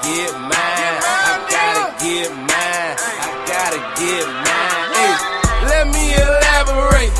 get mine. I gotta get mine. I gotta get mine. Hey, let me elaborate.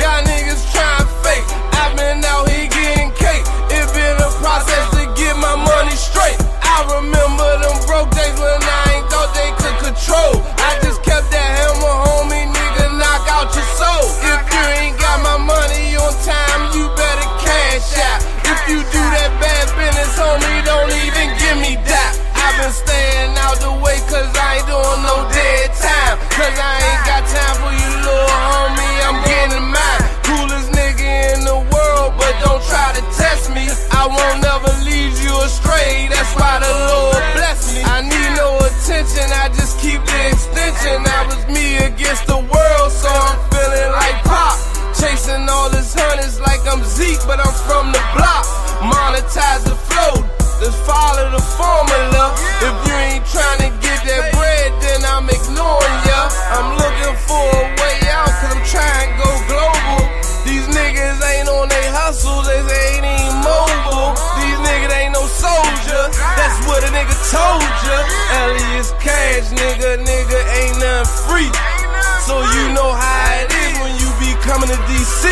Y'all niggas trying fake. I've been out here getting cake. It been a process to get my money straight. I remember them broke days when I ain't thought they could control. I just kept that hammer, homie, nigga, knock out your soul. If you ain't got my money on time, you better cash out. If you do that bad business, homie, don't even give me that. I've been staying out the way cause I ain't doing no dead time. Cause I ain't got time for you, little homie, I'm getting mine. Coolest nigga in the world, but don't try to test me. I won't never lead you astray, that's why the Lord bless me. I need no attention, I just keep the extension. That was me against the world, so I'm feeling like Pop. Chasing all this hundreds like I'm Zeke, but I'm from the block. Monetize the flow, just follow the formula. If you ain't trying to get that bread, then I'm ignoring ya. I'm looking for a way out, cause I'm trying to go global. These niggas ain't on they hustle, they ain't even mobile. These niggas ain't no soldier, that's what a nigga told ya. Elias Cash, nigga ain't nothing free. So you know how it is when you be coming to DC.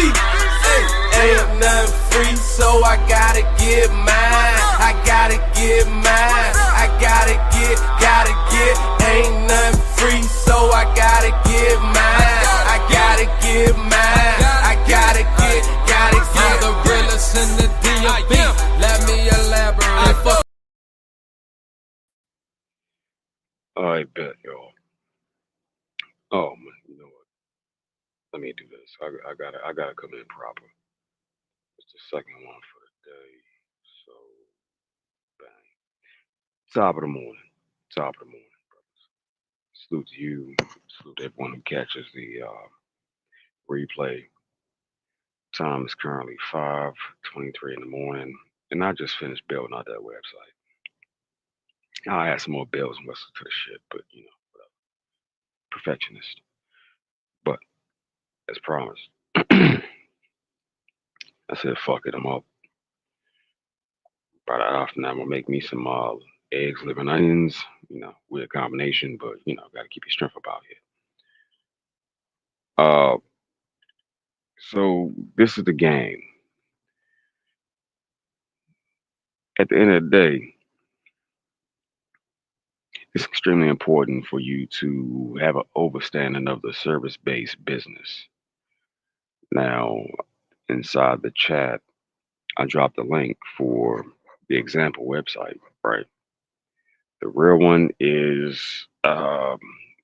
Ain't nothing free, so I gotta get mine. I gotta get mine. I gotta get. Ain't nothing free, so I gotta get mine. I gotta get mine. I gotta get. I'm the realest in the DMV. Let me elaborate. I bet, y'all. Oh man, you know what? Let me do this. I gotta come in proper. It's the second one for the day. So bang. Top of the morning. Top of the morning, brothers. Salute to you. Salute to everyone who catches the replay. Time is currently 5:23 in the morning, and I just finished building out that website. I'll add some more bells and whistles to the shit, but you know, whatever. Perfectionist. But as promised, I said, fuck it, I'm up. Right after that, I'm gonna make me some eggs, liver, and onions. You know, weird combination, but you know, gotta keep your strength about here. Uh, so this is the game. At the end of the day, it's extremely important for you to have an overstanding of the service-based business. Now, inside the chat, I dropped a link for the example website, right? The real one is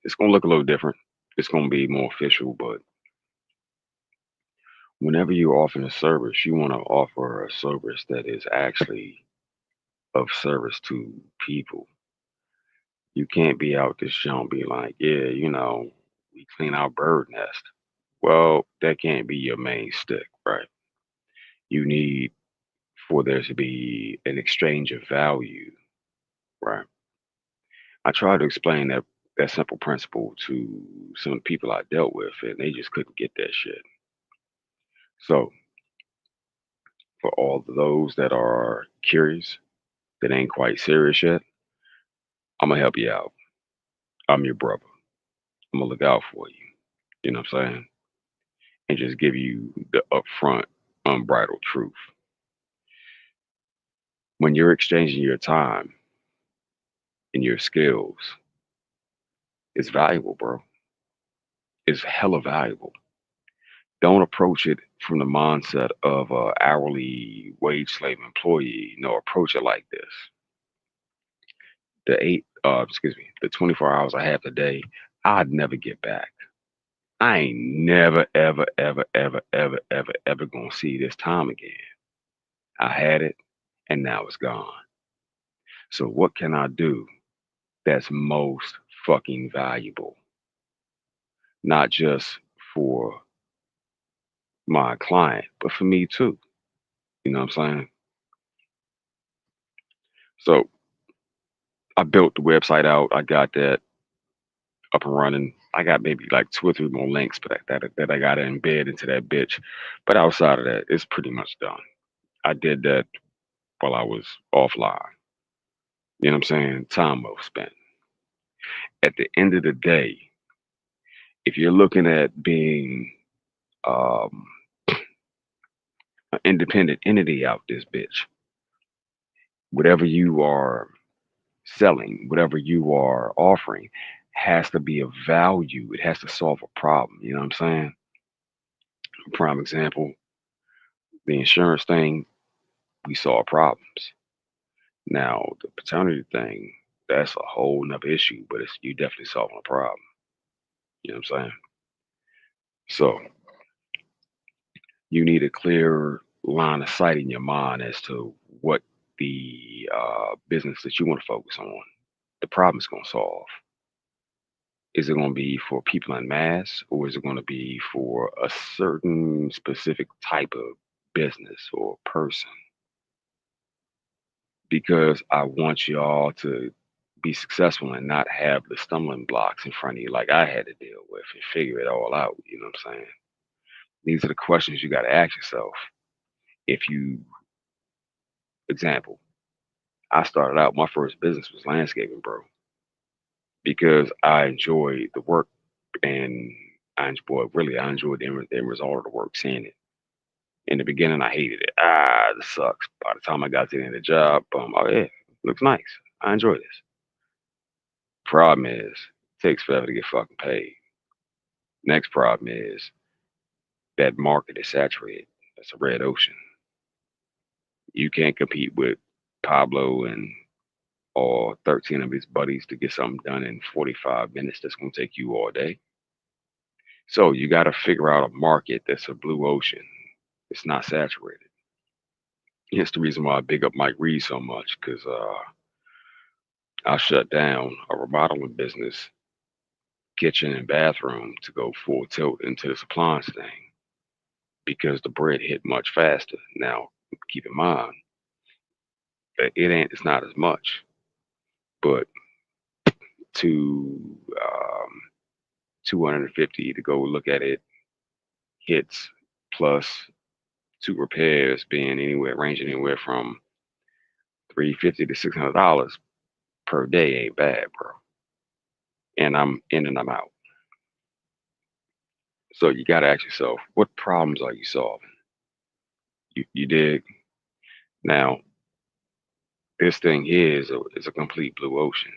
it's gonna look a little different. It's gonna be more official, but whenever you're offering a service, you want to offer a service that is actually of service to people. You can't be out this jump be like, yeah, you know, we clean our bird nest. Well, that can't be your main stick, right? You need for there to be an exchange of value, right? I tried to explain that simple principle to some of the people I dealt with, and they just couldn't get that shit. So, for all of those that are curious, that ain't quite serious yet, I'm gonna help you out. I'm your brother. I'm gonna look out for you. You know what I'm saying? And just give you the upfront, unbridled truth. When you're exchanging your time and your skills, it's valuable, bro. It's hella valuable. Don't approach it from the mindset of a hourly wage slave employee. No, approach it like this. The 24 hours I have today, I'd never get back. I ain't never, ever, ever, ever, ever, ever, ever gonna see this time again. I had it and now it's gone. So what can I do that's most fucking valuable? Not just for my client, but for me too. You know what I'm saying? So I built the website out. I got that up and running. I got maybe like two or three more links but that I got to embed into that bitch. But outside of that, it's pretty much done. I did that while I was offline. You know what I'm saying? Time well spent. At the end of the day, if you're looking at being um, an independent entity out this bitch, whatever you are selling, whatever you are offering, has to be of value. It has to solve a problem. You know what I'm saying? Prime example, the insurance thing, we solve problems. Now, the paternity thing, that's a whole nother issue, but it's you definitely solving a problem. You know what I'm saying? So you need a clear line of sight in your mind as to what the business that you want to focus on, the problem is going to solve. Is it going to be for people in mass, or is it going to be for a certain specific type of business or person? Because I want y'all to be successful and not have the stumbling blocks in front of you like I had to deal with and figure it all out. You know what I'm saying? These are the questions you got to ask yourself. If you, example, I started out, my first business was landscaping, bro, because I enjoyed the work and I enjoyed the end result of the work, seeing it. In the beginning, I hated it. This sucks. By the time I got to the end of the job, boom, oh yeah, looks nice. I enjoy this. Problem is, it takes forever to get fucking paid. Next problem is that market is saturated. That's a red ocean. You can't compete with Pablo and all 13 of his buddies to get something done in 45 minutes. That's going to take you all day. So you got to figure out a market that's a blue ocean. It's not saturated. Hence the reason why I big up Mike Reed so much, because I shut down a remodeling business, kitchen and bathroom, to go full tilt into this appliance thing because the bread hit much faster. Now, keep in mind that it's not as much, but to 250 to go look at it, hits plus two repairs being anywhere ranging anywhere from 350 to $600 per day ain't bad, bro. And I'm in and I'm out. So you got to ask yourself, what problems are you solving? You dig? Now, this thing here is a complete blue ocean,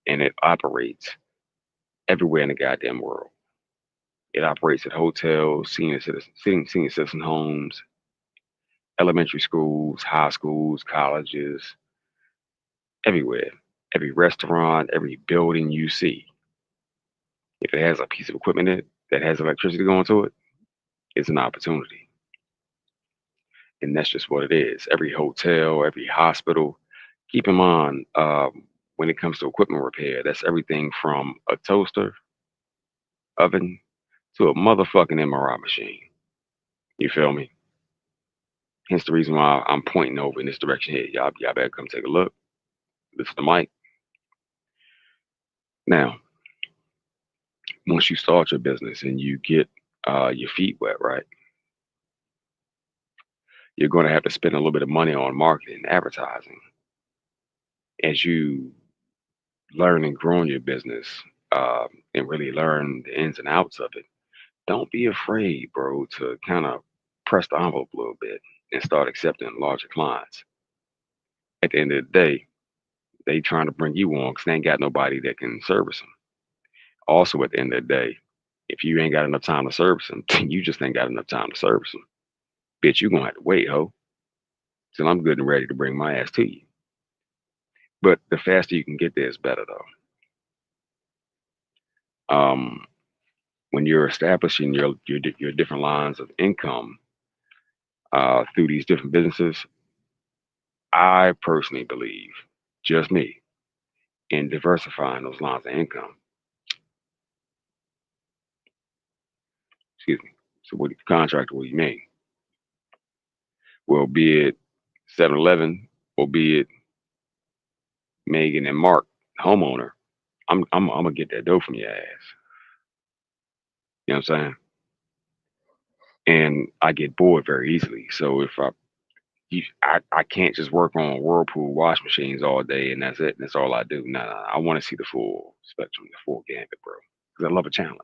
and it operates everywhere in the goddamn world. It operates at hotels, senior citizen homes, elementary schools, high schools, colleges, everywhere. Every restaurant, every building you see. If it has a piece of equipment in it that has electricity going to it, it's an opportunity. And that's just what it is. Every hotel, every hospital. Keep in mind, when it comes to equipment repair, that's everything from a toaster oven to a motherfucking MRI machine. You feel me? Hence the reason why I'm pointing over in this direction here. Y'all better come take a look. Listen to Mike. Now, once you start your business and you get your feet wet, right, you're going to have to spend a little bit of money on marketing and advertising. As you learn and grow in your business and really learn the ins and outs of it, don't be afraid, bro, to kind of press the envelope a little bit and start accepting larger clients. At the end of the day, they trying to bring you on because they ain't got nobody that can service them. Also, at the end of the day, if you ain't got enough time to service them, you just ain't got enough time to service them. Bitch, you gonna have to wait, ho, till I'm good and ready to bring my ass to you. But the faster you can get there is better, though. When you're establishing your different lines of income through these different businesses, I personally believe, just me, in diversifying those lines of income. Excuse me. So, what contractor? What do you mean? Well, be it 7-Eleven or be it Megan and Mark, homeowner, I'm gonna get that dough from your ass. You know what I'm saying? And I get bored very easily. So if I can't just work on Whirlpool wash machines all day and that's it. And that's all I do. No, I want to see the full spectrum, the full gambit, bro. Because I love a challenge.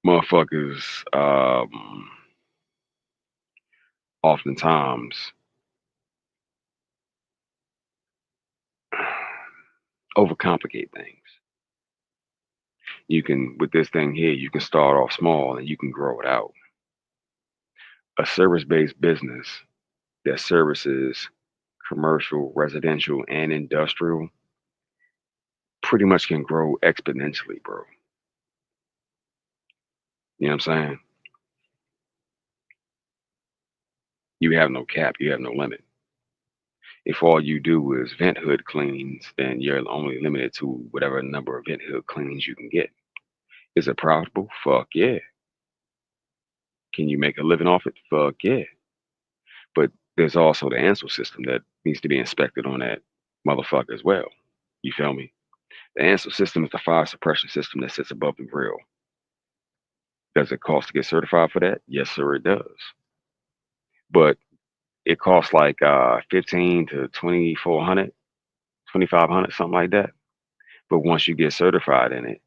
Motherfuckers, oftentimes overcomplicate things. You can, with this thing here, you can start off small and you can grow it out. A service-based business that services commercial, residential, and industrial pretty much can grow exponentially, bro. You know what I'm saying? You have no cap, you have no limit. If all you do is vent hood cleans, then you're only limited to whatever number of vent hood cleans you can get. Is it profitable? Fuck yeah. Can you make a living off it? Fuck yeah. But there's also the ANSEL system that needs to be inspected on that motherfucker as well. You feel me? The ANSEL system is the fire suppression system that sits above the grill. Does it cost to get certified for that? Yes, sir, it does. But it costs like 15 to 2400, 2500, something like that. But once you get certified in it,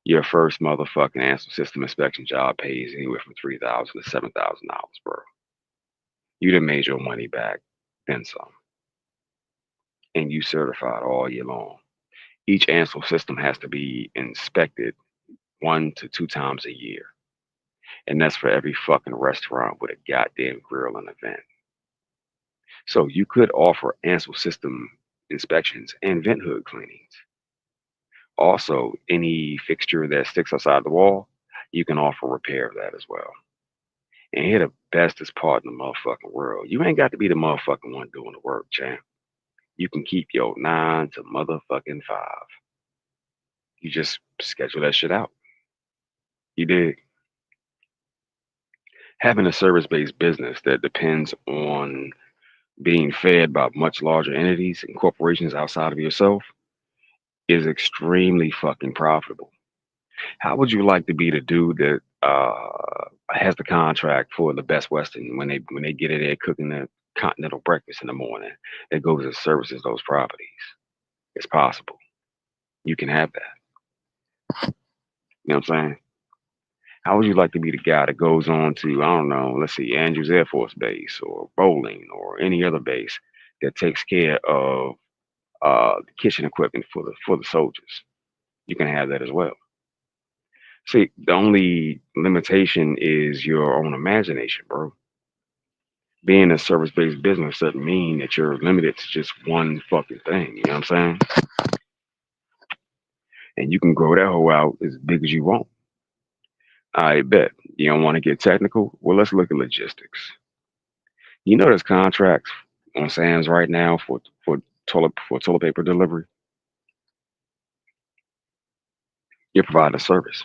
your first motherfucking ANSEL system inspection job pays anywhere from $3,000 to $7,000, bro. You done made your money back, then some. And you certified all year long. Each ANSEL system has to be inspected 1 to 2 times a year. And that's for every fucking restaurant with a goddamn grill and a vent. So you could offer ANSEL system inspections and vent hood cleanings. Also, any fixture that sticks outside the wall, you can offer repair of that as well. And here the bestest part in the motherfucking world. You ain't got to be the motherfucking one doing the work, champ. You can keep your 9 to motherfucking 5. You just schedule that shit out. You dig? Having a service-based business that depends on being fed by much larger entities and corporations outside of yourself is extremely fucking profitable. How would you like to be the dude that has the contract for the Best Western when they get it there cooking the continental breakfast in the morning that goes and services those properties? It's possible. You can have that. You know what I'm saying? How would you like to be the guy that goes on to, I don't know, let's see, Andrews Air Force Base or Bowling or any other base that takes care of the kitchen equipment for the soldiers? You can have that as well. See, the only limitation is your own imagination, bro. Being a service-based business doesn't mean that you're limited to just one fucking thing. You know what I'm saying? And you can grow that hoe out as big as you want. I bet. You don't want to get technical? Well, let's look at logistics. You know there's contracts on Sam's right now for toilet paper delivery. You're providing a service.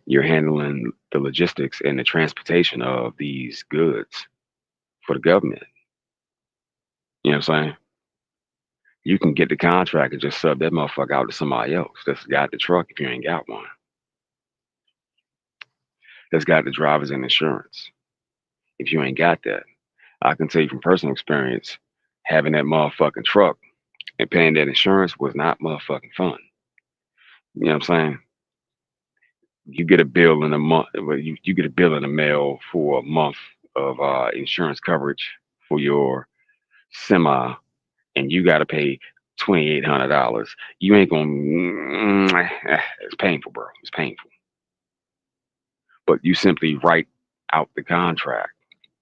You're handling the logistics and the transportation of these goods for the government. You know what I'm saying? You can get the contract and just sub that motherfucker out to somebody else that's got the truck if you ain't got one. That's got the drivers and insurance. If you ain't got that, I can tell you from personal experience, having that motherfucking truck and paying that insurance was not motherfucking fun. You know what I'm saying? You get a bill in a month, you get a bill in the mail for a month of insurance coverage for your semi, and you got to pay $2,800. You ain't gonna. It's painful, bro. It's painful. But you simply write out the contract.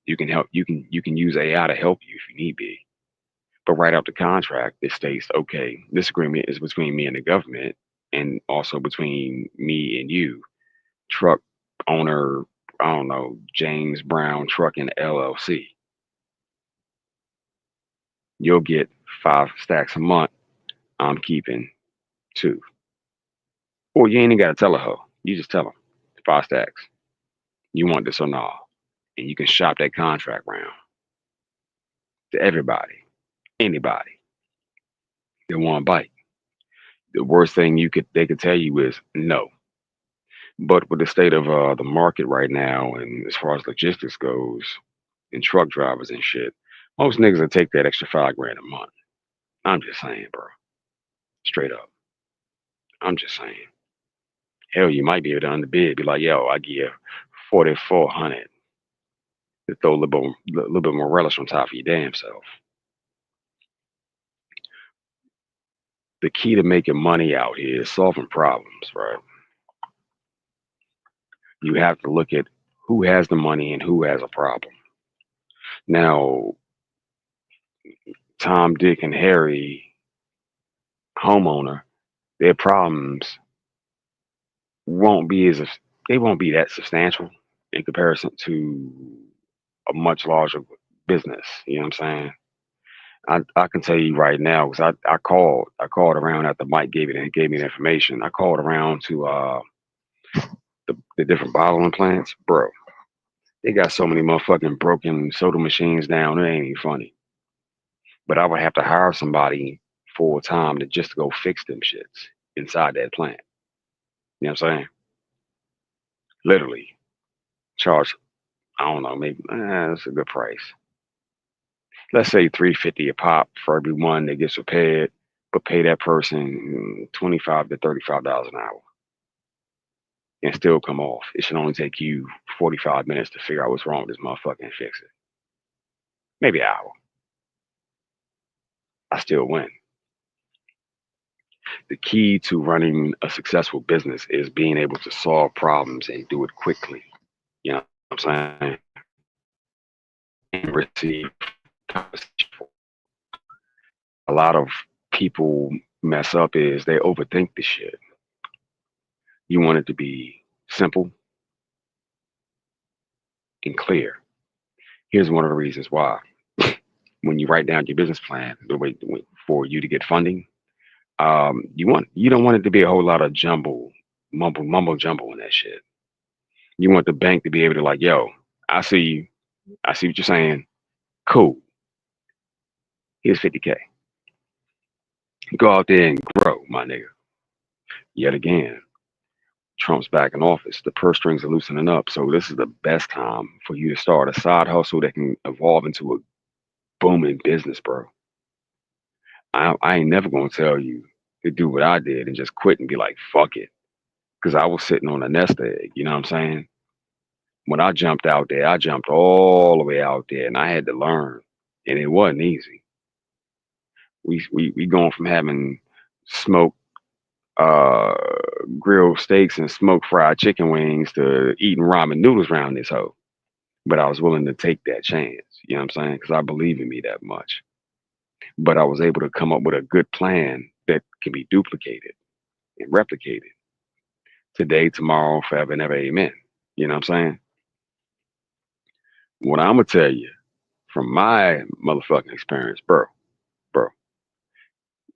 You can help. You can use AI to help you if you need be. But write out the contract that states, okay, this agreement is between me and the government, and also between me and you, truck owner. I don't know, James Brown Trucking LLC. You'll get 5 stacks a month. I'm keeping 2. Or you ain't even got to tell a hoe. You just tell them 5 stacks. You want this or not? And you can shop that contract round to everybody, anybody that want to bite. The worst thing they could tell you is no. But with the state of the market right now, and as far as logistics goes, and truck drivers and shit, most niggas will take that extra 5 grand a month. I'm just saying, bro. Straight up. I'm just saying. Hell, you might be able to underbid, be like, yo, I give you 4,400 to throw a little bit more relish on top of your damn self. The key to making money out here is solving problems, right? You have to look at who has the money and who has a problem. Now, Tom, Dick, and Harry, homeowner, their problems won't be they won't be that substantial in comparison to a much larger business. You know what I'm saying? I can tell you right now because I called around after Mike gave me the information. I called around to the different bottling plants, bro. They got so many motherfucking broken soda machines down. It ain't even funny. But I would have to hire somebody full time to just go fix them shits inside that plant. You know what I'm saying? Literally charge. I don't know, maybe that's a good price. Let's say $3.50 a pop for every one that gets repaired, but pay that person $25 to $35 an hour and still come off. It should only take you 45 minutes to figure out what's wrong with this motherfucker and fix it. Maybe an hour. I still win. The key to running a successful business is being able to solve problems and do it quickly. You know what I'm saying? And receive compensation for. A lot of people mess up is they overthink the shit. You want it to be simple and clear. Here's one of the reasons why. When you write down your business plan, the way for you to get funding, you don't want it to be a whole lot of mumbo jumbo in that shit. You want the bank to be able to like, yo, I see you, I see what you're saying. Cool. Here's 50K. Go out there and grow, my nigga. Yet again, Trump's back in office. The purse strings are loosening up. So this is the best time for you to start a side hustle that can evolve into a booming business, bro. I ain't never gonna tell you to do what I did and just quit and be like, fuck it. Because I was sitting on a nest egg, you know what I'm saying? When I jumped out there, I jumped all the way out there and I had to learn. And it wasn't easy. We going from having smoked grilled steaks and smoked fried chicken wings to eating ramen noodles around this hoe. But I was willing to take that chance, you know what I'm saying? Because I believe in me that much. But I was able to come up with a good plan that can be duplicated and replicated today, tomorrow, forever and ever, amen. You know what I'm saying? What I'm gonna tell you from my motherfucking experience, bro,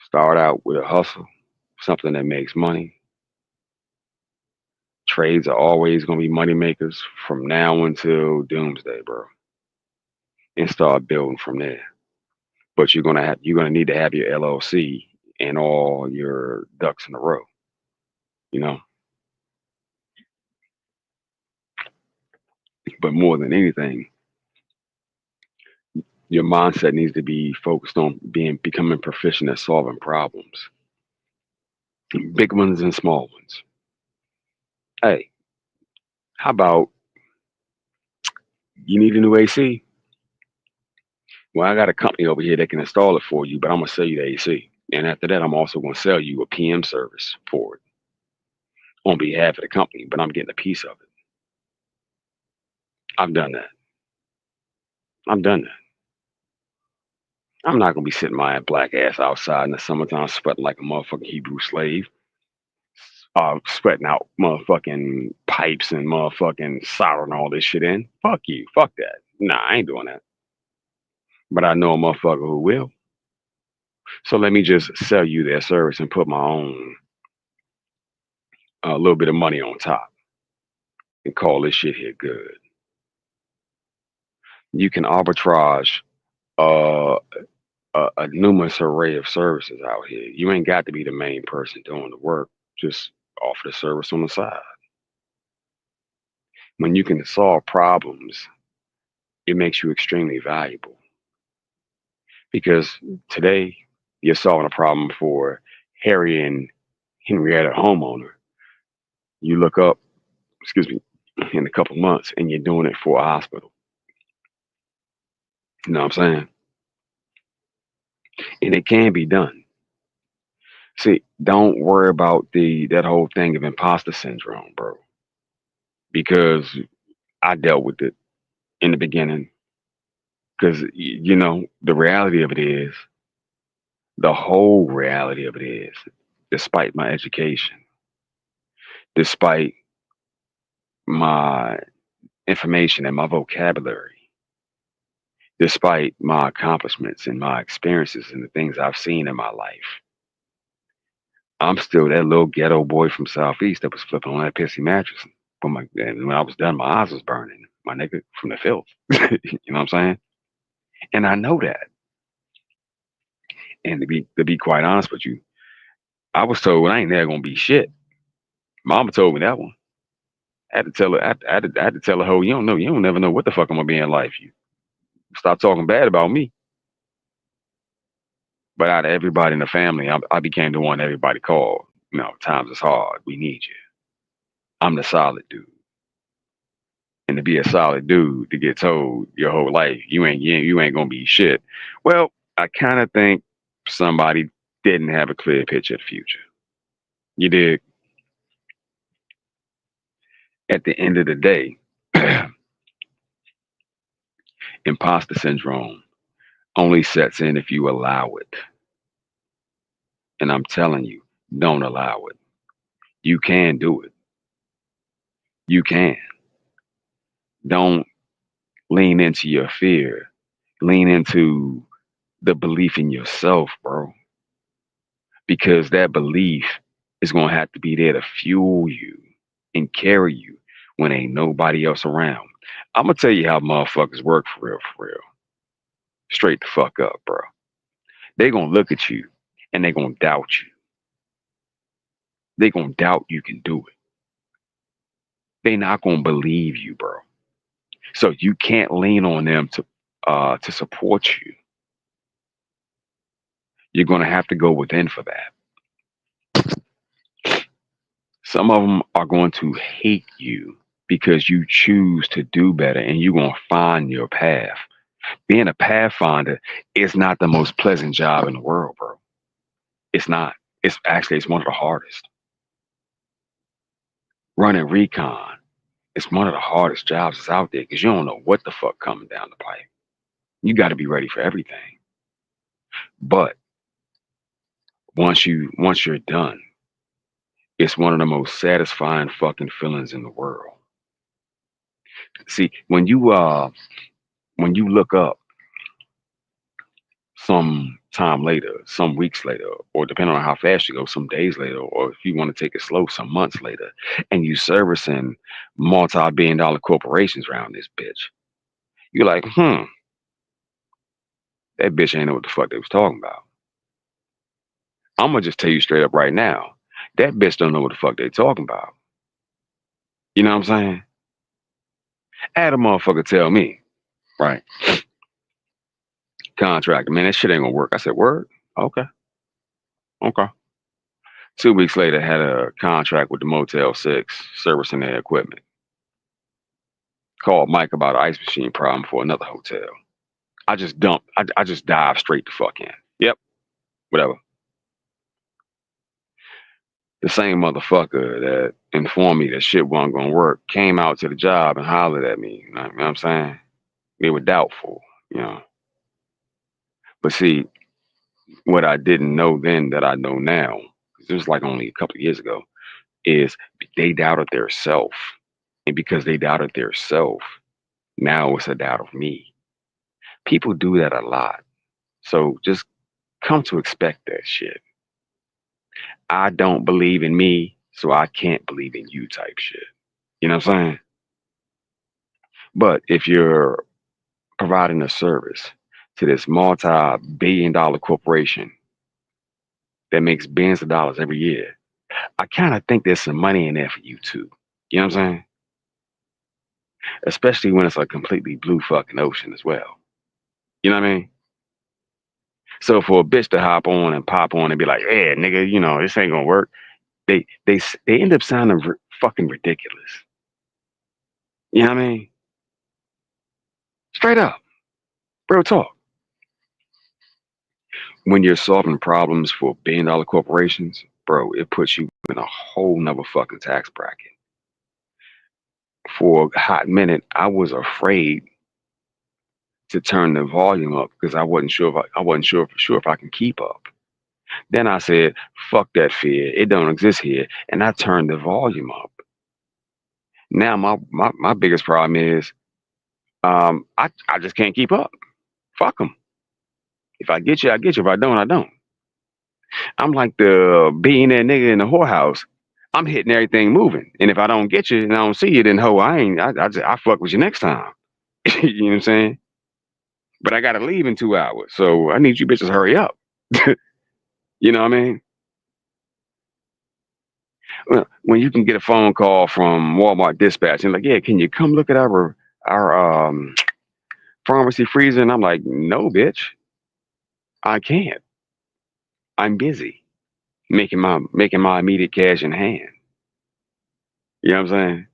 start out with a hustle, something that makes money. Trades are always gonna be money makers from now until doomsday, bro. And start building from there. But you're gonna need to have your LLC and all your ducks in a row. You know. But more than anything, your mindset needs to be focused on becoming proficient at solving problems, big ones and small ones. Hey, how about you need a new AC? Well, I got a company over here that can install it for you, but I'm gonna sell you the AC, and after that, I'm also gonna sell you a PM service for it on behalf of the company, but I'm getting a piece of it. I've done that. I've done that. I'm not gonna be sitting my black ass outside in the summertime sweating like a motherfucking Hebrew slave, sweating out motherfucking pipes and motherfucking soldering all this shit in. Fuck you. Fuck that. Nah, I ain't doing that. But I know a motherfucker who will. So let me just sell you their service and put my own a little bit of money on top and call this shit here good. You can arbitrage uh, a numerous array of services out here. You ain't got to be the main person doing the work. Just offer the service on the side. When you can solve problems it makes you extremely valuable. Because today you're solving a problem for Harry and Henrietta homeowner. You look up, excuse me, in a couple months and you're doing it for a hospital. You know what I'm saying? And it can be done. See, don't worry about the that whole thing of imposter syndrome, bro. Because I dealt with it in the beginning. Because you know, the reality of it is, the whole reality of it is, despite my education, despite my information and my vocabulary, despite my accomplishments and my experiences and the things I've seen in my life, I'm still that little ghetto boy from Southeast that was flipping on that pissy mattress. And when I was done, my eyes was burning, my nigga, from the filth. You know what I'm saying? And I know that. And to be quite honest with you, I was told I ain't never gonna be shit. Mama told me that one. I had to tell her. I had to tell her, "Ho, you don't know. You don't never know what the fuck I'm gonna be in life. You stop talking bad about me." But out of everybody in the family, I became the one everybody called. You know, times is hard. We need you. I'm the solid dude. And to be a solid dude, to get told your whole life you ain't gonna be shit. Well, I kind of think somebody didn't have a clear picture of the future. You did. At the end of the day, imposter syndrome only sets in if you allow it. And I'm telling you, don't allow it. You can do it. You can. Don't lean into your fear. Lean into the belief in yourself, bro. Because that belief is going to have to be there to fuel you and carry you when ain't nobody else around. I'm going to tell you how motherfuckers work for real, for real. Straight the fuck up, bro. They going to look at you and they going to doubt you. They going to doubt you can do it. They not going to believe you, bro. So you can't lean on them to support you. You're going to have to go within for that. Some of them are going to hate you because you choose to do better and you're going to find your path. Being a pathfinder is not the most pleasant job in the world, bro. It's not. It's one of the hardest. Running recon is one of the hardest jobs that's out there because you don't know what the fuck coming down the pipe. You got to be ready for everything. But once you're done, it's one of the most satisfying fucking feelings in the world. See, when you look up some time later, some weeks later, or depending on how fast you go, some days later, or if you want to take it slow, some months later, and you servicing multi-billion-dollar corporations around this bitch, you're like, that bitch ain't know what the fuck they was talking about. I'm gonna just tell you straight up right now, that bitch don't know what the fuck they talking about. You know what I'm saying? I had a motherfucker tell me, right, contractor, man, that shit ain't gonna work. I said, word? Okay. Okay. 2 weeks later, had a contract with the Motel 6, servicing their equipment. Called Mike about an ice machine problem for another hotel. I just dumped. I just dived straight the fuck in. Yep, whatever. The same motherfucker that informed me that shit wasn't gonna work came out to the job and hollered at me. You know what I'm saying? They were doubtful, you know. But see, what I didn't know then that I know now, 'cause it was like only a couple of years ago, is they doubted their self. And because they doubted their self, now it's a doubt of me. People do that a lot. So just come to expect that shit. I don't believe in me, so I can't believe in you type shit. You know what I'm saying? But if you're providing a service to this multi-billion-dollar corporation that makes billions of dollars every year, I kind of think there's some money in there for you too. You know what I'm saying? especially when it's a completely blue fucking ocean as well. You know what I mean? So for a bitch to hop on and pop on and be like, "Yeah, nigga, you know this ain't gonna work," they end up sounding fucking ridiculous. You know what I mean? Straight up, real talk. When you're solving problems for billion-dollar corporations, bro, it puts you in a whole nother fucking tax bracket. For a hot minute, I was afraid to turn the volume up because I wasn't sure if I wasn't sure for sure if I can keep up. Then I said, "Fuck that fear. It don't exist here," and I turned the volume up. Now my biggest problem is I just can't keep up. Fuck them. If I get you, I get you. If I don't, I don't. I'm like the billionaire nigga in the whorehouse. I'm hitting everything moving, and if I don't get you and I don't see you, then ho, I ain't. I fuck with you next time. You know what I'm saying? But I gotta leave in 2 hours, so I need you bitches to hurry up. You know what I mean? Well, when you can get a phone call from Walmart dispatch and like, yeah, can you come look at our pharmacy freezer? And I'm like, no, bitch, I can't. I'm busy making my immediate cash in hand. You know what I'm saying?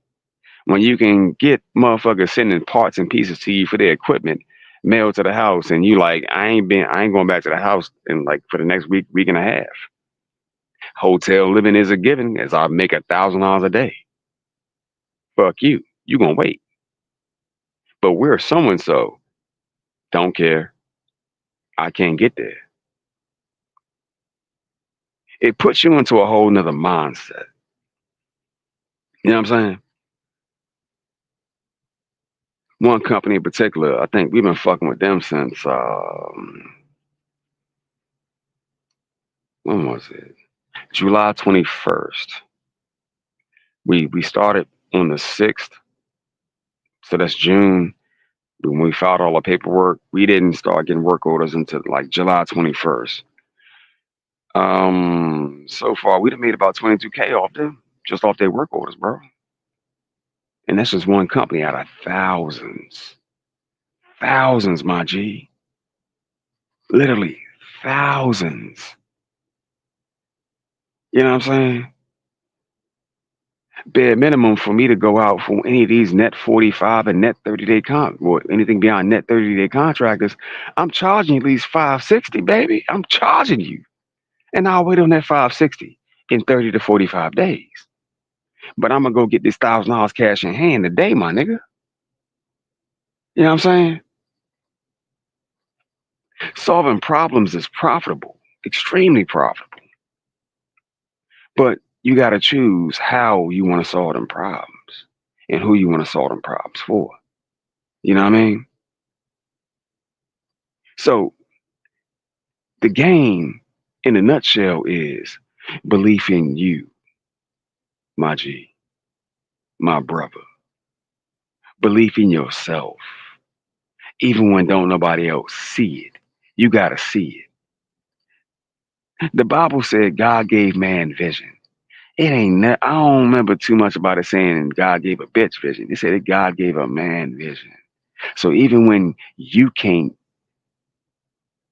When you can get motherfuckers sending parts and pieces to you for their equipment mailed to the house, and you like, I ain't going back to the house in like for the next week and a half. Hotel living is a given as I make $1,000 a day. Fuck you. You gonna wait. But we're so and so. Don't care. I can't get there. It puts you into a whole nother mindset. You know what I'm saying? One company in particular, I think we've been fucking with them since when was it? July 21st. We started on the 6th, so that's June. When we filed all the paperwork, we didn't start getting work orders until like July 21st. So far we done made about 22K off them, just off their work orders, bro. And that's just one company out of thousands. Thousands, my G. Literally thousands. You know what I'm saying? Bare minimum for me to go out for any of these net 45 and net 30-day or anything beyond net 30-day contractors, I'm charging you at least 560, baby. I'm charging you. And I'll wait on that 560 in 30 to 45 days. But I'm gonna go get this $1,000 cash in hand today, my nigga. You know what I'm saying? Solving problems is profitable, extremely profitable. But you got to choose how you want to solve them problems and who you want to solve them problems for. You know what I mean? So the game in a nutshell is belief in you, my G, my brother. Belief in yourself. Even when don't nobody else see it, you got to see it. The Bible said God gave man vision. It ain't, I don't remember too much about it saying God gave a bitch vision. It said that God gave a man vision. So even when you can't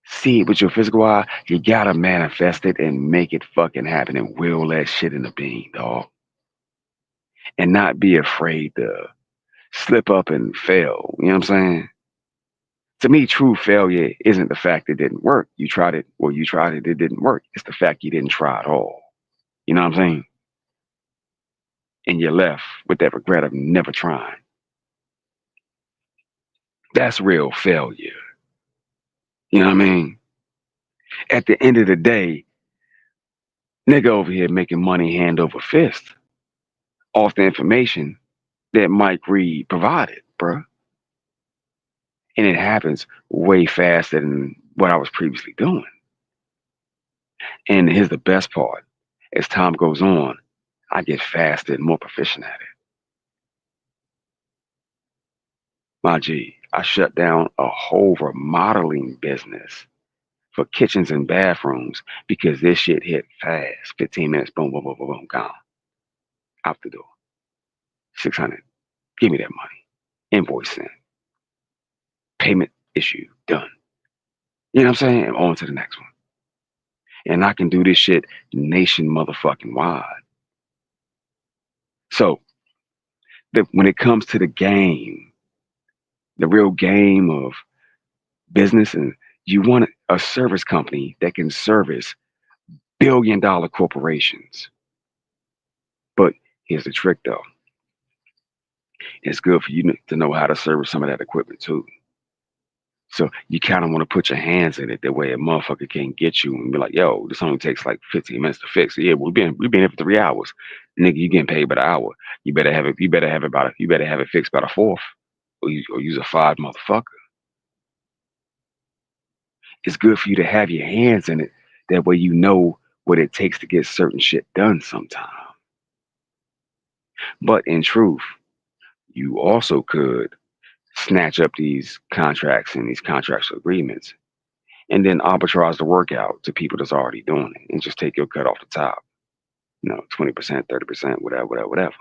see it with your physical eye, you gotta manifest it and make it fucking happen and will that shit in the bean, dog. And not be afraid to slip up and fail. You know what I'm saying? To me, true failure isn't the fact it didn't work. You tried it, it didn't work. It's the fact you didn't try at all. You know what I'm saying? And you're left with that regret of never trying. That's real failure. You know what I mean? At the end of the day, nigga over here making money hand over fist off the information that Mike Reed provided, bruh. And it happens way faster than what I was previously doing. And here's the best part. As time goes on, I get faster and more proficient at it. My G, I shut down a whole remodeling business for kitchens and bathrooms because this shit hit fast. 15 minutes, boom, boom, boom, boom, boom, gone. Out the door. 600. Give me that money. Invoice sent. Payment issue. Done. You know what I'm saying? On to the next one. And I can do this shit nation motherfucking wide. So when it comes to the game, the real game of business, and you want a service company that can service billion-dollar corporations. But here's the trick though. It's good for you to know how to service some of that equipment too. So you kind of want to put your hands in it that way a motherfucker can't get you and be like, yo, this only takes like 15 minutes to fix. Yeah, we've been here for 3 hours. Nigga, you getting paid by the hour. You better have it fixed by the fourth. Or use a 5 motherfucker. It's good for you to have your hands in it. That way you know what it takes to get certain shit done sometime. But in truth, you also could snatch up these contracts and these contractual agreements and then arbitrage the work out to people that's already doing it and just take your cut off the top. 20%, 30%, whatever.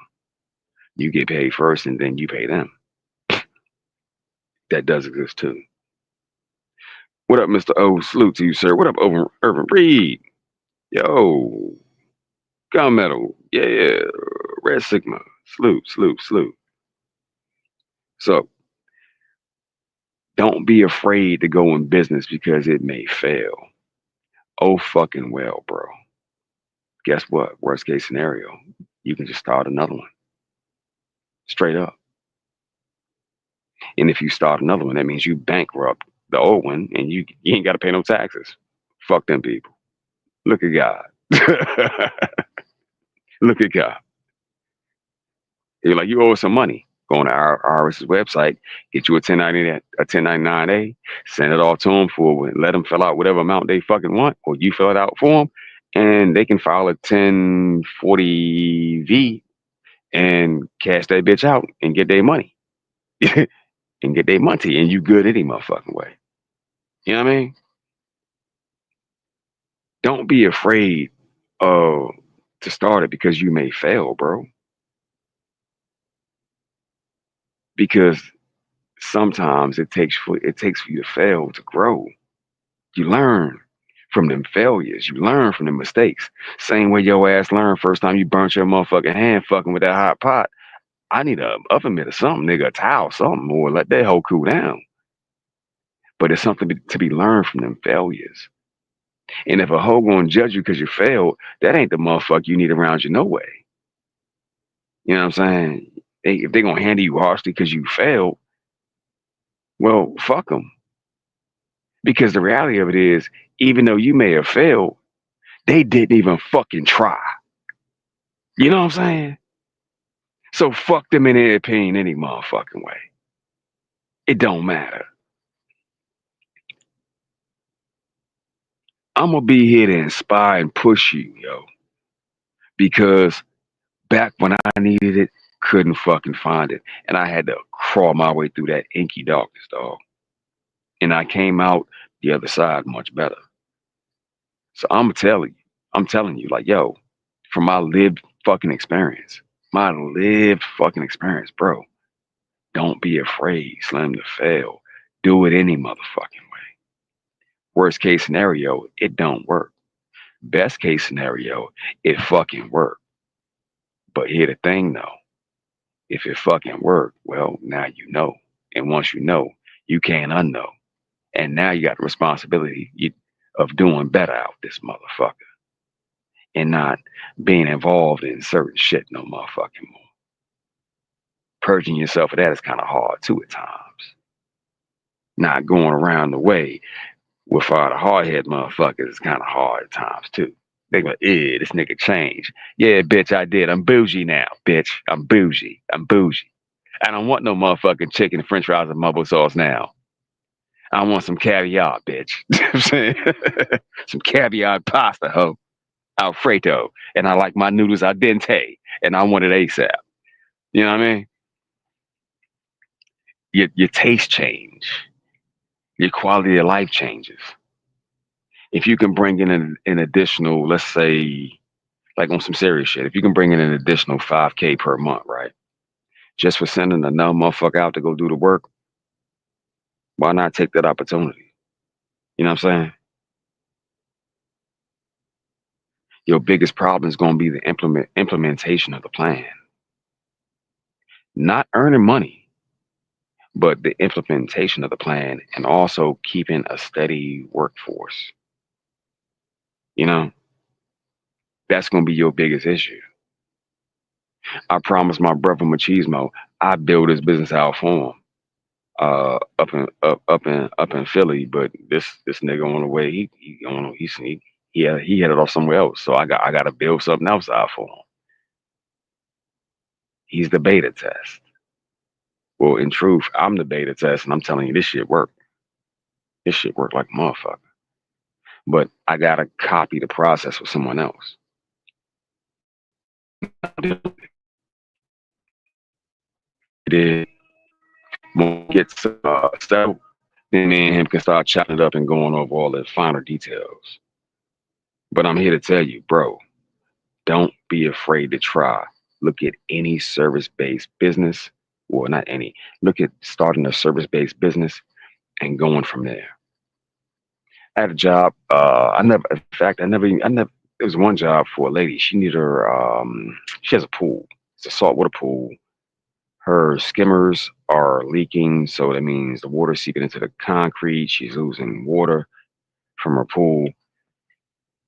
You get paid first and then you pay them. That does exist too. What up, Mr. O? Salute to you, sir. What up, Urban Reed? Yo, Gunmetal. Yeah, Red Sigma. Salute. So, don't be afraid to go in business because it may fail. Oh, fucking well, bro. Guess what? Worst case scenario, you can just start another one. Straight up. And if you start another one, that means you bankrupt the old one and you ain't got to pay no taxes. Fuck them people. Look at God. Look at God. You're like, you owe us some money. Go on to our IRS's website, get you a 1099A, send it all to them let them fill out whatever amount they fucking want, or you fill it out for them, and they can file a 1040V and cash that bitch out and get their money. And get their money, and you good any motherfucking way. You know what I mean? Don't be afraid to start it because you may fail, bro. Because sometimes it takes for you to fail to grow. You learn from them failures. You learn from the mistakes. Same way your ass learned first time you burnt your motherfucking hand fucking with that hot pot. I need a oven mitt or something, nigga, a towel, something, or let that hoe cool down. But it's something to be learned from them failures. And if a hoe gonna judge you because you failed, that ain't the motherfucker you need around you no way. You know what I'm saying? If they gonna handle you harshly because you failed, well, fuck them. Because the reality of it is, even though you may have failed, they didn't even fucking try. You know what I'm saying? So fuck them in their opinion any motherfucking way. It don't matter. I'm gonna be here to inspire and push you, yo. Because back when I needed it, couldn't fucking find it. And I had to crawl my way through that inky darkness, dog. And I came out the other side much better. So I'm telling you, like, yo, from my lived fucking experience, bro, don't be afraid, Slim, to fail. Do it any motherfucking way. Worst case scenario, it don't work. Best case scenario, it fucking work. But here the thing though, if it fucking work, well, now you know. And once you know, you can't unknow. And now you got the responsibility of doing better out this motherfucker. And not being involved in certain shit no motherfucking more. Purging yourself of that is kind of hard too at times. Not going around the way with all the hardhead motherfuckers is kind of hard at times too. They go, this nigga changed. Yeah, bitch, I did. I'm bougie now, bitch. I'm bougie. I don't want no motherfucking chicken, french fries, and mumbo sauce now. I want some caviar, bitch. You know what I'm saying? Some caviar pasta, ho. Alfredo. And I like my noodles al dente. And I want it ASAP. You know what I mean? Your taste change. Your quality of life changes. If you can bring in an additional, let's say, like on some serious shit, if you can bring in an additional $5K per month, right? just for sending another motherfucker out to go do the work. Why not take that opportunity? You know what I'm saying? Your biggest problem is going to be the implementation of the plan. Not earning money, but the implementation of the plan and also keeping a steady workforce. You know, that's going to be your biggest issue. I promised my brother Machismo I build his business out for him. Up in Philly, but this nigga on the way, he headed off somewhere else. So I got to build something else out for him. He's the beta test. Well, in truth, I'm the beta test, and I'm telling you, this shit work. This shit work like a motherfucker. But I gotta copy the process with someone else. Did when we get settled, then me and him can start chopping it up and going over all the finer details. But I'm here to tell you, bro, don't be afraid to try. Look at any service-based business, well, not any. Look at starting a service-based business and going from there. I had a job. In fact, I never. There was one job for a lady. She needed her. She has a pool. It's a saltwater pool. Her skimmers are leaking, so that means the water seeping into the concrete. She's losing water from her pool.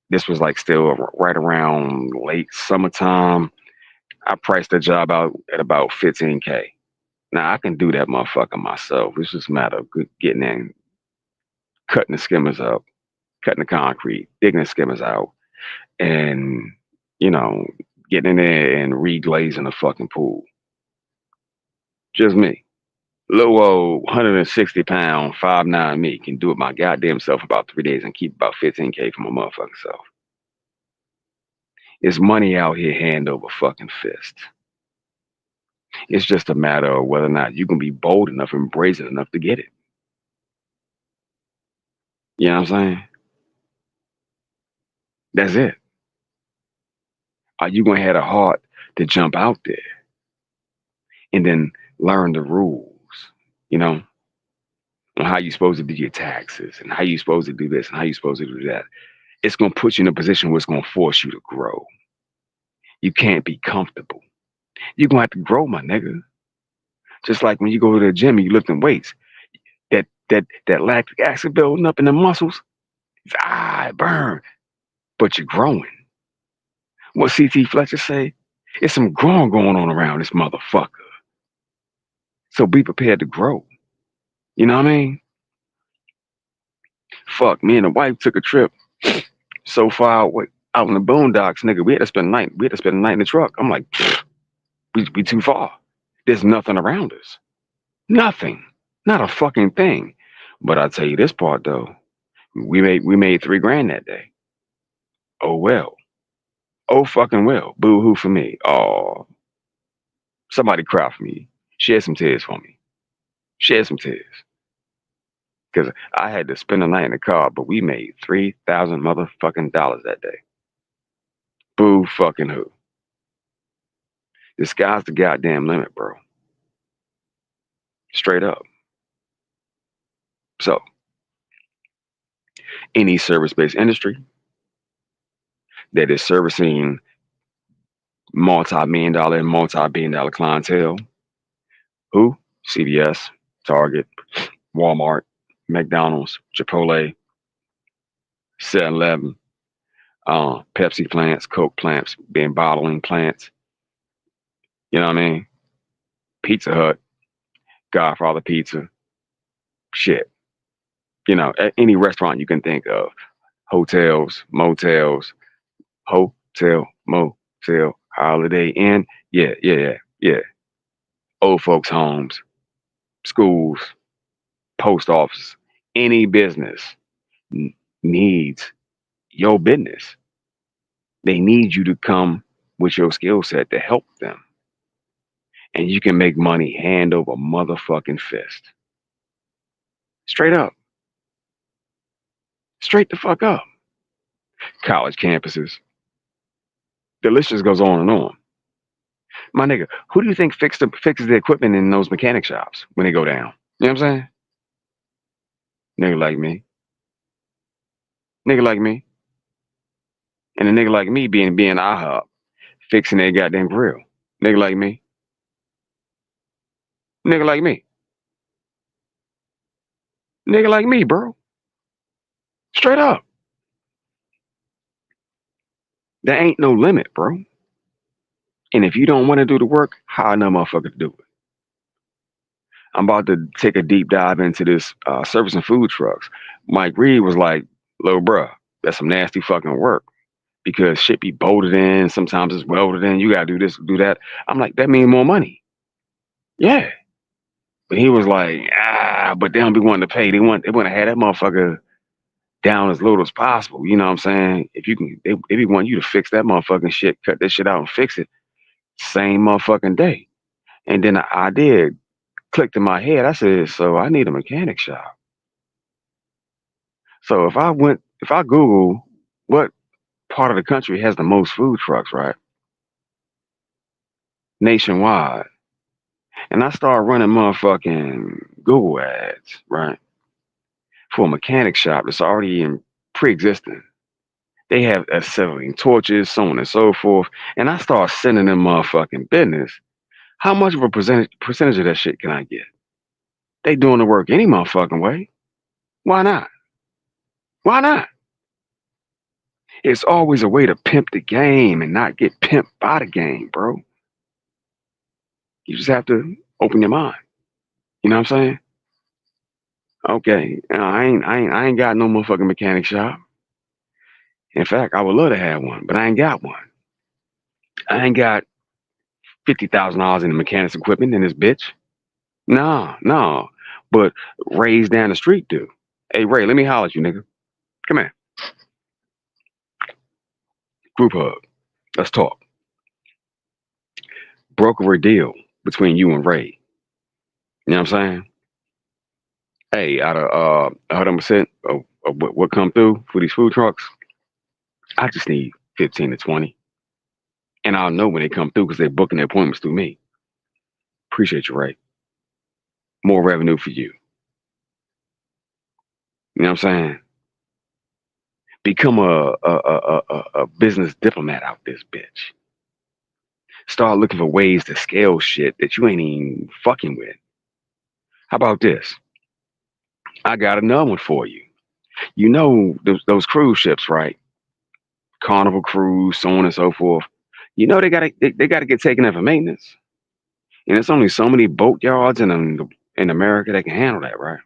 This was like still right around late summertime. I priced the job out at about $15K. Now I can do that motherfucker myself. It's just a matter of getting in, cutting the skimmers up, cutting the concrete, digging the skimmers out, and you know, getting in there and reglazing the fucking pool. Just me. Little old 160-pound, 5'9" me can do it my goddamn self about 3 days and keep about $15K for my motherfucking self. It's money out here hand over fucking fist. It's just a matter of whether or not you can be bold enough and brazen enough to get it. You know what I'm saying? That's it. Are you going to have a heart to jump out there and then learn the rules, you know, on how you're supposed to do your taxes and how you're supposed to do this and how you're supposed to do that? It's going to put you in a position where it's going to force you to grow. You can't be comfortable. You're going to have to grow, my nigga. Just like when you go to the gym and you lifting weights, that lactic acid building up in the muscles, it burn, but you're growing. What CT Fletcher say? It's some growing going on around this motherfucker. So be prepared to grow. You know what I mean? Fuck, me and the wife took a trip so far out in the boondocks, nigga. We had to spend the night. We had to spend the night in the truck. I'm like, we too far. There's nothing around us. Nothing. Not a fucking thing. But I'll tell you this part though. We made $3 grand that day. Oh well. Oh fucking well. Boo hoo for me. Oh, somebody cry for me. Shed some tears for me. Shed some tears. Because I had to spend the night in the car, but we made $3,000 motherfucking that day. Boo fucking who. The sky's the goddamn limit, bro. Straight up. So, any service-based industry that is servicing multi-million dollar and multi-billion dollar clientele, who? CVS, Target, Walmart, McDonald's, Chipotle, 7-Eleven, Pepsi plants, Coke plants, being bottling plants. You know what I mean? Pizza Hut, Godfather Pizza, shit. You know, any restaurant you can think of, hotels, motels, hotel, motel, Holiday Inn, yeah. Old folks' homes, schools, post office, any business needs your business. They need you to come with your skill set to help them. And you can make money hand over motherfucking fist. Straight up. Straight the fuck up. College campuses. The list just goes on and on. My nigga, who do you think fixes the equipment in those mechanic shops when they go down? You know what I'm saying? Nigga like me. Nigga like me. And a nigga like me being IHOP, fixing their goddamn grill. Nigga like me. Nigga like me. Nigga like me, bro. Straight up. There ain't no limit, bro. And if you don't want to do the work, hire another motherfucker to do it. I'm about to take a deep dive into this service and food trucks. Mike Reed was like, "Little bruh, that's some nasty fucking work because shit be bolted in. Sometimes it's welded in. You gotta do this, do that." I'm like, that means more money. Yeah. But he was like, but they don't be wanting to pay. They want to have that motherfucker down as little as possible. You know what I'm saying? If you can, they be want you to fix that motherfucking shit, cut that shit out and fix it same motherfucking day. And then I did clicked in my head. I said, so I need a mechanic shop. So if I Google what part of the country has the most food trucks, right? Nationwide. And I start running motherfucking Google ads, right? For a mechanic shop that's already in pre-existing. They have acetylene torches, so on and so forth. And I start sending them motherfucking business. How much of a percentage of that shit can I get? They doing the work any motherfucking way. Why not? Why not? It's always a way to pimp the game and not get pimped by the game, bro. You just have to open your mind. You know what I'm saying? Okay, I ain't got no motherfucking mechanic shop. In fact, I would love to have one, but I ain't got one. I ain't got $50,000 in the mechanics equipment in this bitch. No. But Ray's down the street do. Hey Ray, let me holler at you, nigga. Come here. Group hug. Let's talk. Broker a deal between you and Ray. You know what I'm saying? Hey, out of 100% of what come through for these food trucks, I just need 15 to 20. And I'll know when they come through because they're booking their appointments through me. Appreciate you, Ray. More revenue for you. You know what I'm saying? Become a business diplomat out this bitch. Start looking for ways to scale shit that you ain't even fucking with. How about this? I got another one for you. You know those cruise ships, right? Carnival Cruise, so on and so forth. You know they gotta get taken up for maintenance. And there's only so many boat yards in America that can handle that, right?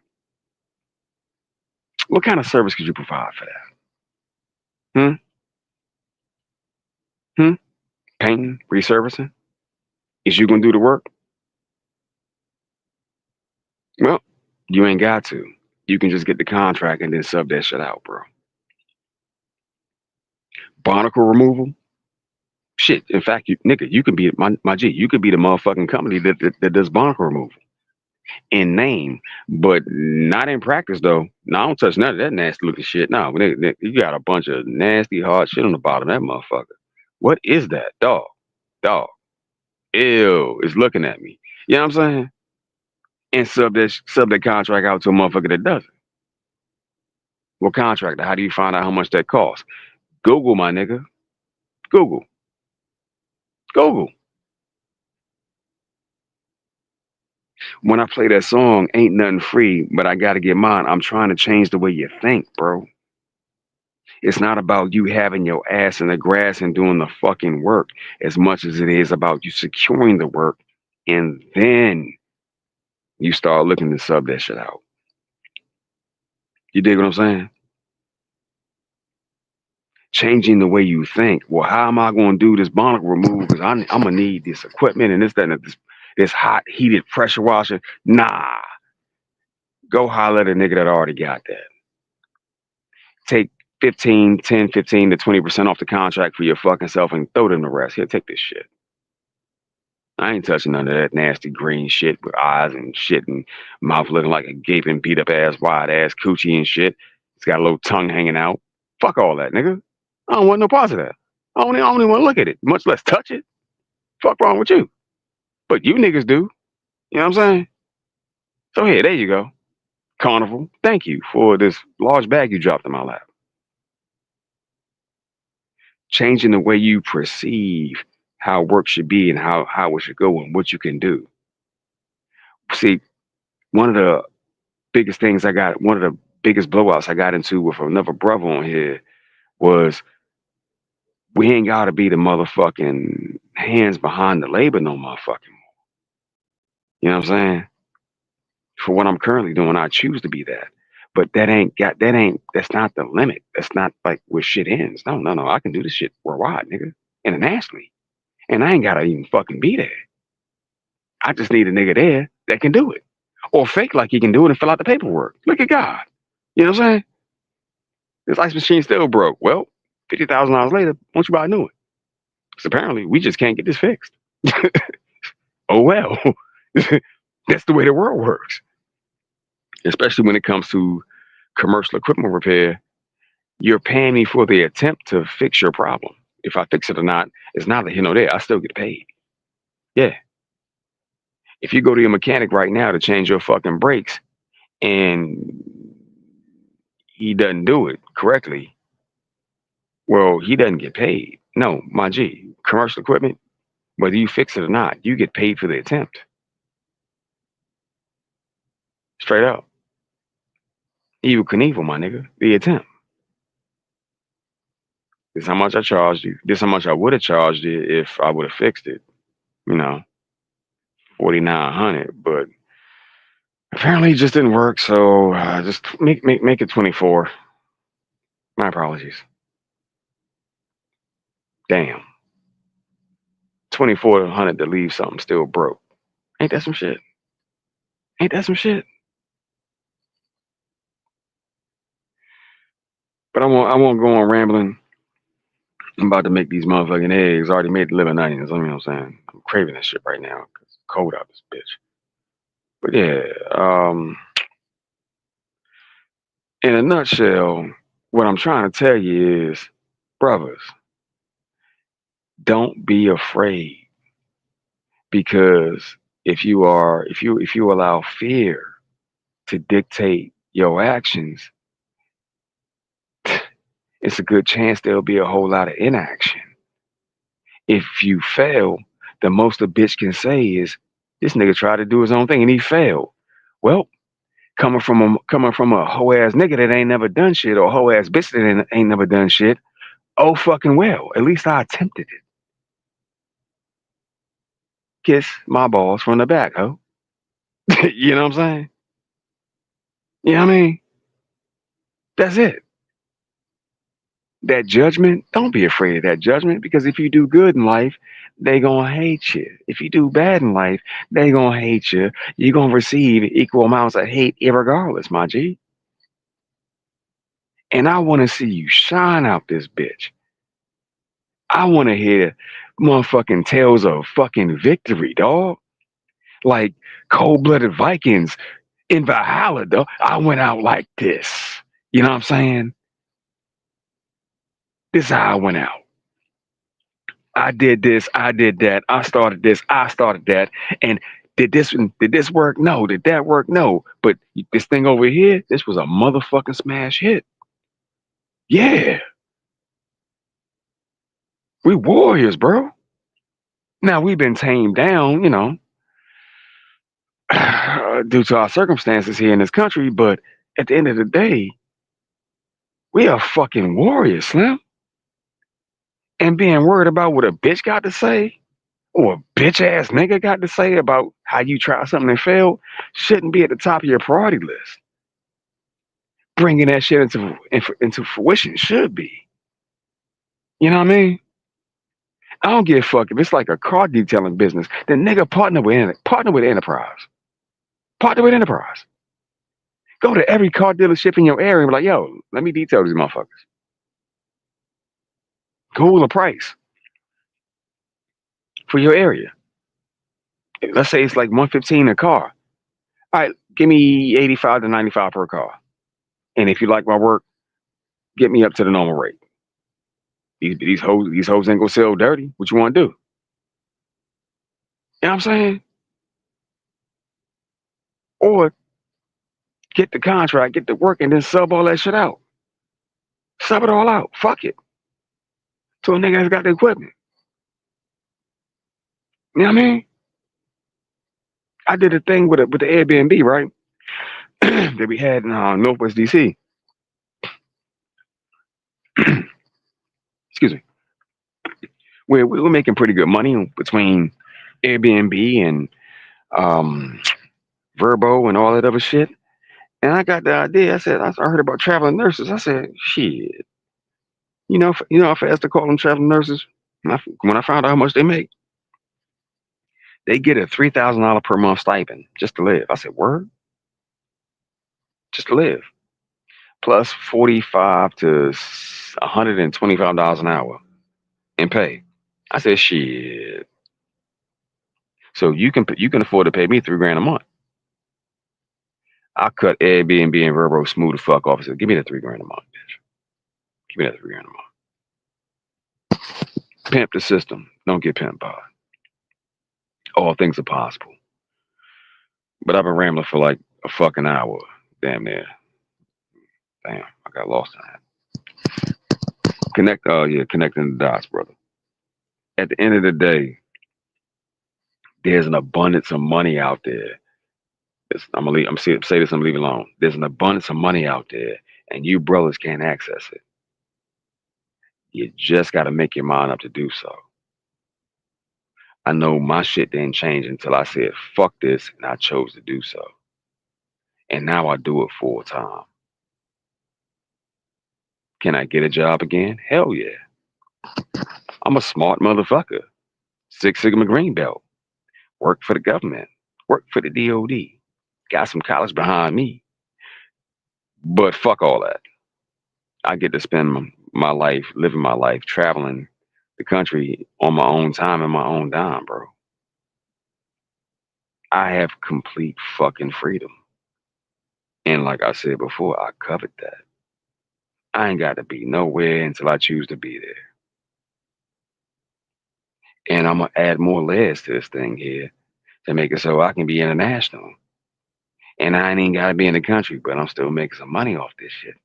What kind of service could you provide for that? Painting, resurfacing? Is you gonna do the work? Well, you ain't got to. You can just get the contract and then sub that shit out, bro. Barnacle removal? Shit. In fact, you could be my G. You could be the motherfucking company that does barnacle removal in name, but not in practice though. No, I don't touch none of that nasty looking shit. No, you got a bunch of nasty hard shit on the bottom of that motherfucker. What is that, dog? Ew, it's looking at me. You know what I'm saying? And sub that contract out to a motherfucker that does it. What contractor? How do you find out how much that costs? Google, my nigga. Google. When I play that song, ain't nothing free, but I gotta get mine. I'm trying to change the way you think, bro. It's not about you having your ass in the grass and doing the fucking work as much as it is about you securing the work and then you start looking to sub that shit out. You dig what I'm saying? Changing the way you think. Well, how am I going to do this barnacle removal? Because I'm going to need this equipment and this, that, and this hot, heated pressure washer. Nah. Go holler at a nigga that already got that. Take 10, 15 to 20% off the contract for your fucking self and throw them the rest. Here, take this shit. I ain't touching none of that nasty green shit with eyes and shit and mouth looking like a gaping, beat up ass, wide ass coochie and shit. It's got a little tongue hanging out. Fuck all that, nigga. I don't want no parts of that. I don't even want to look at it, much less touch it. Fuck wrong with you? But you niggas do. You know what I'm saying? So here, there you go. Carnival, thank you for this large bag you dropped in my lap. Changing the way you perceive how work should be and how it should go and what you can do. See, one of the one of the biggest blowouts I got into with another brother on here was we ain't gotta be the motherfucking hands behind the labor no motherfucking. You know what I'm saying? For what I'm currently doing, I choose to be that. But that's not the limit. That's not like where shit ends. No, no, no. I can do this shit worldwide, nigga. Internationally. And I ain't gotta even fucking be there. I just need a nigga there that can do it. Or fake like he can do it and fill out the paperwork. Look at God. You know what I'm saying? This ice machine still broke. Well, $50,000 later, won't you buy a new one? Because apparently we just can't get this fixed. Oh well. That's the way the world works. Especially when it comes to commercial equipment repair. You're paying me for the attempt to fix your problem. If I fix it or not, it's not a here nor there. I still get paid. Yeah. If you go to your mechanic right now to change your fucking brakes and he doesn't do it correctly, well, he doesn't get paid. No, my G, commercial equipment, whether you fix it or not, you get paid for the attempt. Straight up. Evil Knievel, my nigga, the attempt. This is how much I charged you. This is how much I would have charged you if I would have fixed it. You know, 4,900, but apparently it just didn't work. So just make it 24. My apologies. Damn, 2,400 to leave something still broke. Ain't that some shit? Ain't that some shit? But I won't go on rambling. I'm about to make these motherfucking eggs. I already made the living onions. You know what I'm saying? I'm craving this shit right now because it's cold out this bitch. But yeah, in a nutshell, what I'm trying to tell you is, brothers, don't be afraid, because if you allow fear to dictate your actions, it's a good chance there'll be a whole lot of inaction. If you fail, the most a bitch can say is, this nigga tried to do his own thing and he failed. Well, coming from a hoe ass nigga that ain't never done shit, or hoe ass bitch that ain't never done shit, oh fucking well, at least I attempted it. Kiss my balls from the back, ho. You know what I'm saying? You know what I mean? That's it. That judgment, don't be afraid of that judgment, because if you do good in life, they gonna hate you. If you do bad in life, they gonna hate you. You're gonna receive equal amounts of hate irregardless, my G. And I wanna see you shine out this bitch. I wanna hear motherfucking tales of fucking victory, dog. Like cold-blooded Vikings in Valhalla, dog. I went out like this. You know what I'm saying? This is how I went out. I did this, I did that, I started this, I started that, and did this work? No. Did that work? No. But this thing over here, this was a motherfucking smash hit. Yeah. We warriors, bro. Now we've been tamed down, you know, due to our circumstances here in this country, but at the end of the day, we are fucking warriors, Slim. And being worried about what a bitch got to say, or a bitch ass nigga got to say about how you tried something and failed, shouldn't be at the top of your priority list. Bringing that shit into fruition should be. You know what I mean? I don't give a fuck if it's like a car detailing business. The nigga partner with Enterprise. Partner with Enterprise. Go to every car dealership in your area and be like, yo, let me detail these motherfuckers. Google a price for your area. Let's say it's like $115 a car. All right, give me $85 to $95 per car. And if you like my work, get me up to the normal rate. These hoes ain't gonna sell dirty. What you want to do? know what I'm saying? Or get the contract, get the work, and then sub all that shit out. Sub it all out. Fuck it. To a nigga that's got the equipment. You know what I mean? I did a thing with the Airbnb, right? that we had in Northwest DC. Excuse me. We were making pretty good money between Airbnb and Verbo and all that other shit. And I got the idea. I said, I heard about traveling nurses. I said, shit. You know how fast to call them traveling nurses? When I found out how much they make, they get a $3,000 per month stipend just to live. I said, word? Just to live. Plus 45 to $125 an hour in pay. I said, shit. So you can afford to pay me $3,000 a month. I cut Airbnb and Verbo smooth the fuck off. I said, give me the $3,000 a month, bitch. Give me that $3,000 a month. Pimp the system. Don't get pimped by. All things are possible. But I've been rambling for like a fucking hour. Damn near. Damn, I got lost in that. Connecting the dots, brother. At the end of the day, there's an abundance of money out there. I'm gonna say this. I'm gonna leave it alone. There's an abundance of money out there, and you brothers can't access it. You just got to make your mind up to do so. I know my shit didn't change until I said fuck this, and I chose to do so. And now I do it full time. Can I get a job again? Hell yeah. I'm a smart motherfucker. 6 Sigma green belt. Work for the government. Work for the DOD. Got some college behind me. But fuck all that. I get to spend my life, living my life, traveling the country on my own time and my own dime, bro. I have complete fucking freedom. And like I said before, I covered that. I ain't got to be nowhere until I choose to be there. And I'm going to add more layers to this thing here to make it so I can be international. And I ain't got to be in the country, but I'm still making some money off this shit.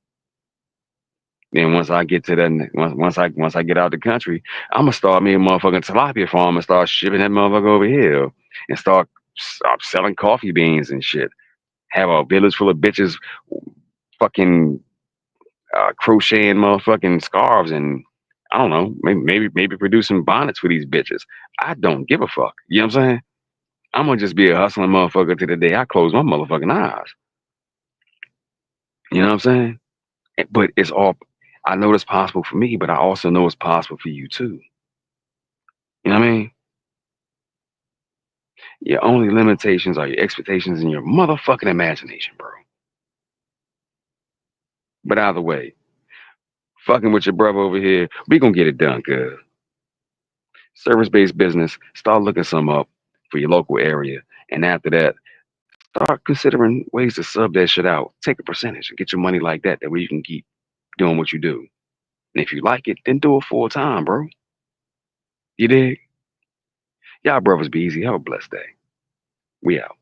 Then once I get to that, once I get out the country, I'm going to start me a motherfucking tilapia farm and start shipping that motherfucker over here and start selling coffee beans and shit. Have a village full of bitches fucking crocheting motherfucking scarves and I don't know, maybe producing bonnets for these bitches. I don't give a fuck. You know what I'm saying? I'm gonna just be a hustling motherfucker to the day I close my motherfucking eyes. You know what I'm saying? But it's all, I know it's possible for me, but I also know it's possible for you too. You know what I mean? Your only limitations are your expectations and your motherfucking imagination, bro. But either way, fucking with your brother over here, we gonna get it done, cuz. Service-based business, start looking some up for your local area. And after that, start considering ways to sub that shit out. Take a percentage and get your money like that. That way you can keep doing what you do. And if you like it, then do it full time, bro. You dig? Y'all brothers be easy. Have a blessed day. We out.